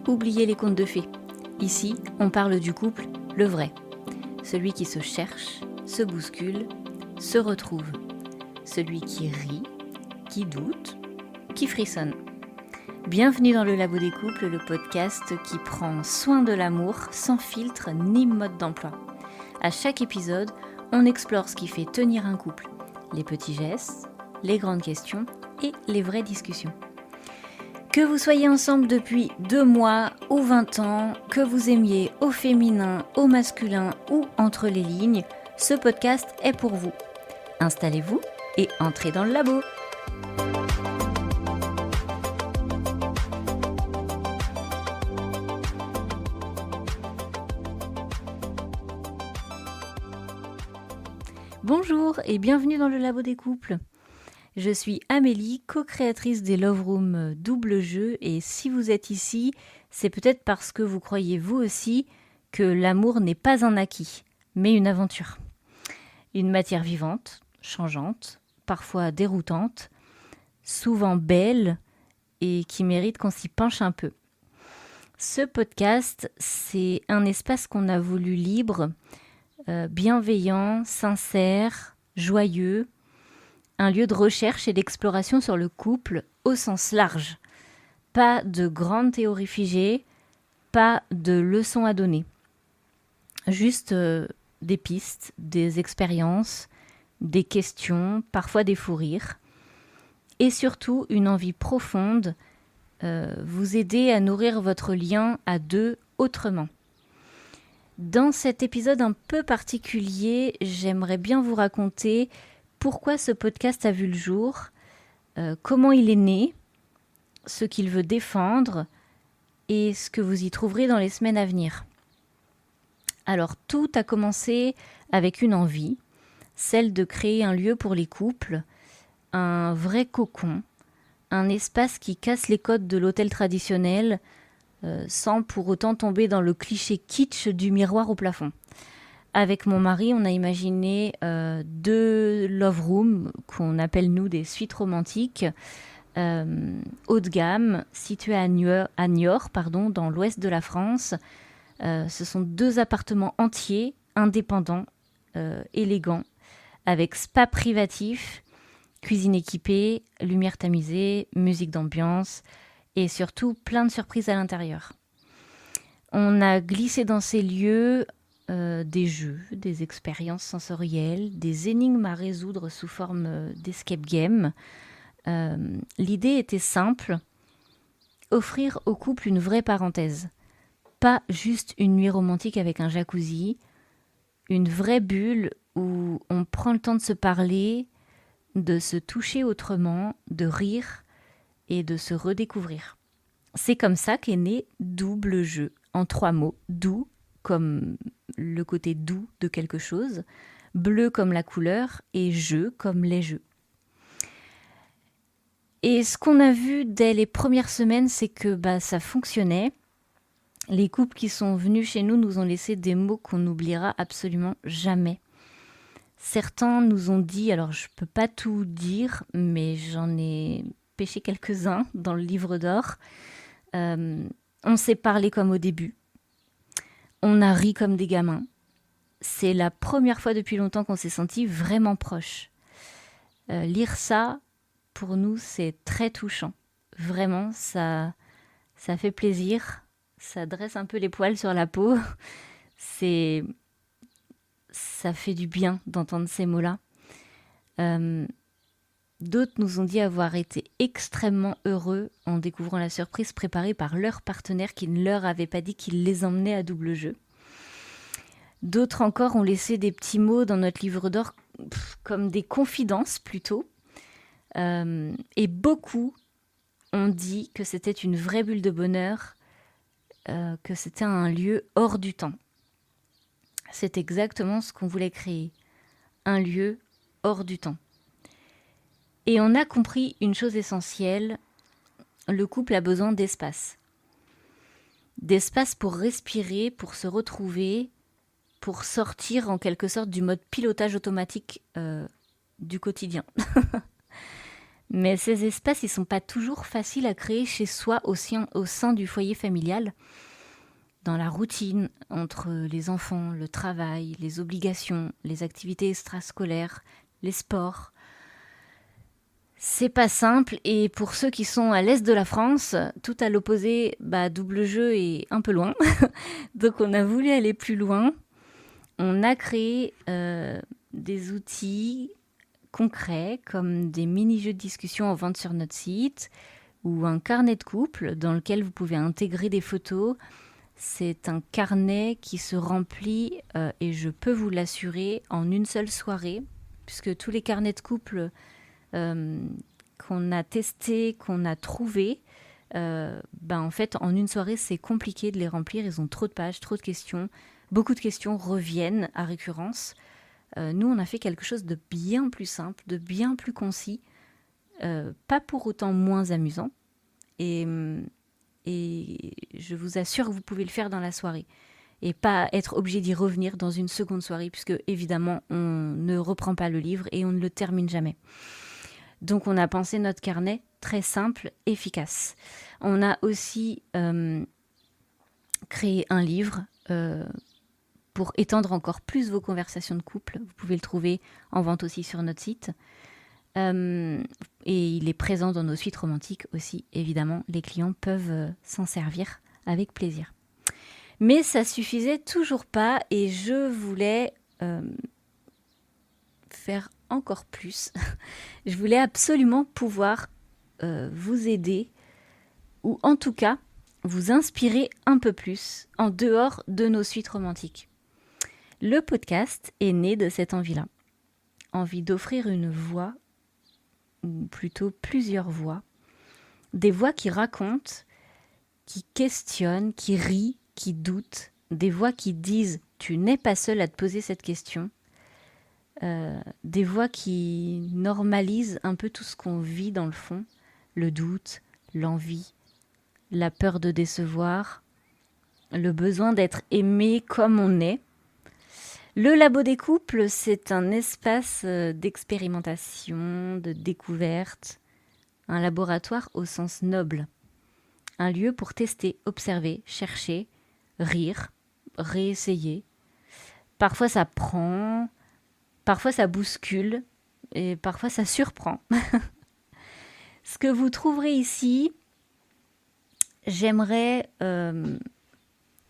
oubliez les contes de fées. Ici, on parle du couple, le vrai. Celui qui se cherche, se bouscule, se retrouve. Celui qui rit, qui doute, qui frissonne. Bienvenue dans le Labo des couples, le podcast qui prend soin de l'amour sans filtre ni mode d'emploi. À chaque épisode, on explore ce qui fait tenir un couple, les petits gestes, les grandes questions et les vraies discussions. Que vous soyez ensemble depuis 2 mois ou 20 ans, que vous aimiez au féminin, au masculin ou entre les lignes, ce podcast est pour vous. Installez-vous et entrez dans le labo. Bonjour et bienvenue dans le Labo des couples. Je suis Amélie, co-créatrice des Love Room Double Jeu, et si vous êtes ici, c'est peut-être parce que vous croyez vous aussi que l'amour n'est pas un acquis, mais une aventure. Une matière vivante, changeante, parfois déroutante, souvent belle et qui mérite qu'on s'y penche un peu. Ce podcast, c'est un espace qu'on a voulu libre, bienveillant, sincère, joyeux, un lieu de recherche et d'exploration sur le couple au sens large. Pas de grandes théories figées, pas de leçons à donner. Juste des pistes, des expériences, des questions, parfois des fous rires. Et surtout une envie profonde, vous aider à nourrir votre lien à deux autrement. Dans cet épisode un peu particulier, j'aimerais bien vous raconter pourquoi ce podcast a vu le jour, comment il est né, ce qu'il veut défendre et ce que vous y trouverez dans les semaines à venir. Alors tout a commencé avec une envie, celle de créer un lieu pour les couples, un vrai cocon, un espace qui casse les codes de l'hôtel traditionnel sans pour autant tomber dans le cliché kitsch du miroir au plafond. Avec mon mari, on a imaginé 2 love rooms qu'on appelle nous des suites romantiques haut de gamme, situées à Niort, dans l'ouest de la France. Ce sont 2 appartements entiers, indépendants, élégants, avec spa privatif, cuisine équipée, lumière tamisée, musique d'ambiance et surtout plein de surprises à l'intérieur. On a glissé dans ces lieux des jeux, des expériences sensorielles, des énigmes à résoudre sous forme d'escape game. L'idée était simple, offrir au couple une vraie parenthèse. Pas juste une nuit romantique avec un jacuzzi, une vraie bulle où on prend le temps de se parler, de se toucher autrement, de rire et de se redécouvrir. C'est comme ça qu'est né Double Jeu, en 3 mots, doux comme le côté doux de quelque chose, bleu comme la couleur et jeu comme les jeux. Et ce qu'on a vu dès les premières semaines, c'est que ça fonctionnait. Les couples qui sont venus chez nous nous ont laissé des mots qu'on n'oubliera absolument jamais. Certains nous ont dit, alors je ne peux pas tout dire, mais j'en ai pêché quelques-uns dans le livre d'or. On s'est parlé comme au début. On a ri comme des gamins. C'est la première fois depuis longtemps qu'on s'est sentis vraiment proches. Lire ça, pour nous, c'est très touchant. Vraiment, ça fait plaisir. Ça dresse un peu les poils sur la peau. Ça fait du bien d'entendre ces mots-là. D'autres nous ont dit avoir été extrêmement heureux en découvrant la surprise préparée par leur partenaire qui ne leur avait pas dit qu'il les emmenait à Double Jeu. D'autres encore ont laissé des petits mots dans notre livre d'or, comme des confidences plutôt. Et beaucoup ont dit que c'était une vraie bulle de bonheur, que c'était un lieu hors du temps. C'est exactement ce qu'on voulait créer, un lieu hors du temps. Et on a compris une chose essentielle, le couple a besoin d'espace. D'espace pour respirer, pour se retrouver, pour sortir en quelque sorte du mode pilotage automatique du quotidien. Mais ces espaces, ils sont pas toujours faciles à créer chez soi au sein du foyer familial, dans la routine, entre les enfants, le travail, les obligations, les activités extrascolaires, les sports. C'est pas simple, et pour ceux qui sont à l'est de la France, tout à l'opposé, Double Jeu est un peu loin. Donc on a voulu aller plus loin. On a créé des outils concrets comme des mini-jeux de discussion en vente sur notre site ou un carnet de couple dans lequel vous pouvez intégrer des photos. C'est un carnet qui se remplit, et je peux vous l'assurer, en une seule soirée, puisque tous les carnets de couple qu'on a testés, qu'on a trouvés, en fait, en une soirée, c'est compliqué de les remplir. Ils ont trop de pages, trop de questions. Beaucoup de questions reviennent à récurrence. Nous, on a fait quelque chose de bien plus simple, de bien plus concis, pas pour autant moins amusant. Et je vous assure que vous pouvez le faire dans la soirée et pas être obligé d'y revenir dans une seconde soirée, puisque évidemment, on ne reprend pas le livre et on ne le termine jamais. Donc, on a pensé notre carnet très simple, efficace. On a aussi créé un livre pour étendre encore plus vos conversations de couple. Vous pouvez le trouver en vente aussi sur notre site. Et il est présent dans nos suites romantiques aussi, évidemment. Les clients peuvent s'en servir avec plaisir. Mais ça suffisait toujours pas, et je voulais faire encore plus. Je voulais absolument pouvoir vous aider, ou en tout cas vous inspirer un peu plus en dehors de nos suites romantiques. Le podcast est né de cette envie-là. Envie d'offrir une voix, ou plutôt plusieurs voix. Des voix qui racontent, qui questionnent, qui rient, qui doutent. Des voix qui disent « tu n'es pas seul à te poser cette question ». Des voix qui normalisent un peu tout ce qu'on vit dans le fond. Le doute, l'envie, la peur de décevoir, le besoin d'être aimé comme on est. Le Labo des couples, c'est un espace d'expérimentation, de découverte, un laboratoire au sens noble. Un lieu pour tester, observer, chercher, rire, réessayer. Parfois ça prend, parfois ça bouscule, et parfois ça surprend. Ce que vous trouverez ici, j'aimerais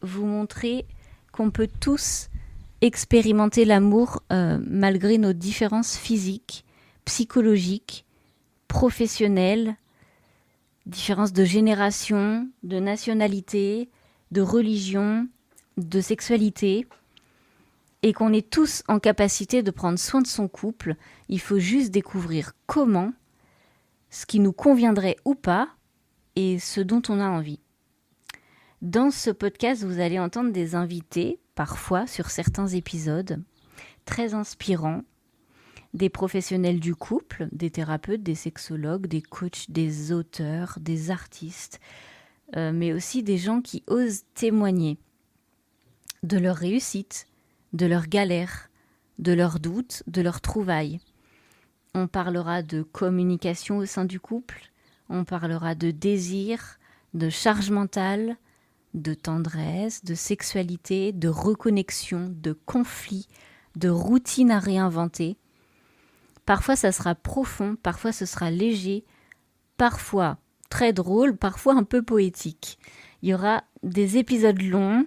vous montrer qu'on peut tous expérimenter l'amour malgré nos différences physiques, psychologiques, professionnelles, différences de génération, de nationalité, de religion, de sexualité, et qu'on est tous en capacité de prendre soin de son couple. Il faut juste découvrir comment, ce qui nous conviendrait ou pas, et ce dont on a envie. Dans ce podcast, vous allez entendre des invités, parfois sur certains épisodes, très inspirants, des professionnels du couple, des thérapeutes, des sexologues, des coachs, des auteurs, des artistes, mais aussi des gens qui osent témoigner de leur réussite, de leurs galères, de leurs doutes, de leurs trouvailles. On parlera de communication au sein du couple, on parlera de désir, de charge mentale, de tendresse, de sexualité, de reconnexion, de conflit, de routine à réinventer. Parfois ça sera profond, parfois ce sera léger, parfois très drôle, parfois un peu poétique. Il y aura des épisodes longs,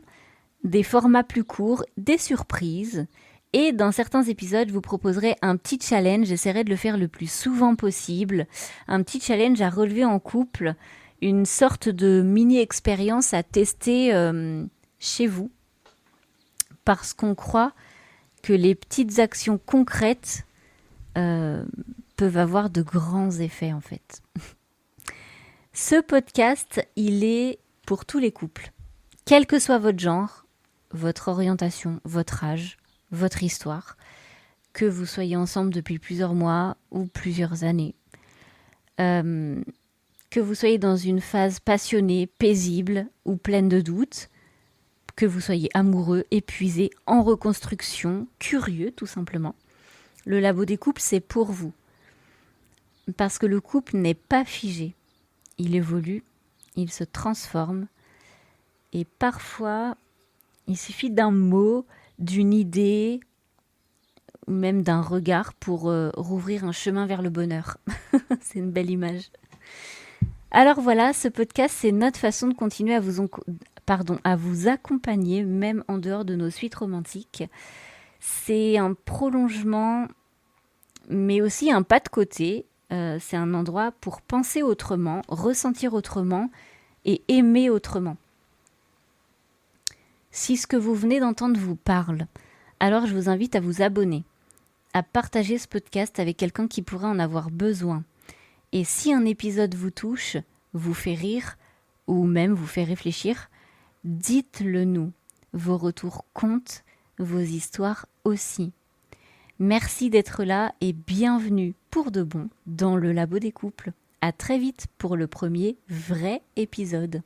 des formats plus courts, des surprises. Et dans certains épisodes, je vous proposerai un petit challenge. J'essaierai de le faire le plus souvent possible. Un petit challenge à relever en couple. Une sorte de mini-expérience à tester chez vous. Parce qu'on croit que les petites actions concrètes peuvent avoir de grands effets en fait. Ce podcast, il est pour tous les couples. Quel que soit votre genre, votre orientation, votre âge, votre histoire, que vous soyez ensemble depuis plusieurs mois ou plusieurs années, que vous soyez dans une phase passionnée, paisible ou pleine de doutes, que vous soyez amoureux, épuisé, en reconstruction, curieux tout simplement. Le Labo des couples, c'est pour vous. parce que le couple n'est pas figé. Il évolue, il se transforme et parfois il suffit d'un mot, d'une idée ou même d'un regard pour rouvrir un chemin vers le bonheur. C'est une belle image. Alors voilà, ce podcast, c'est notre façon de continuer à vous accompagner, même en dehors de nos suites romantiques. C'est un prolongement, mais aussi un pas de côté. C'est un endroit pour penser autrement, ressentir autrement et aimer autrement. Si ce que vous venez d'entendre vous parle, alors je vous invite à vous abonner, à partager ce podcast avec quelqu'un qui pourrait en avoir besoin. Et si un épisode vous touche, vous fait rire ou même vous fait réfléchir, dites-le nous. Vos retours comptent, vos histoires aussi. Merci d'être là et bienvenue pour de bon dans le Labo des couples. À très vite pour le premier vrai épisode.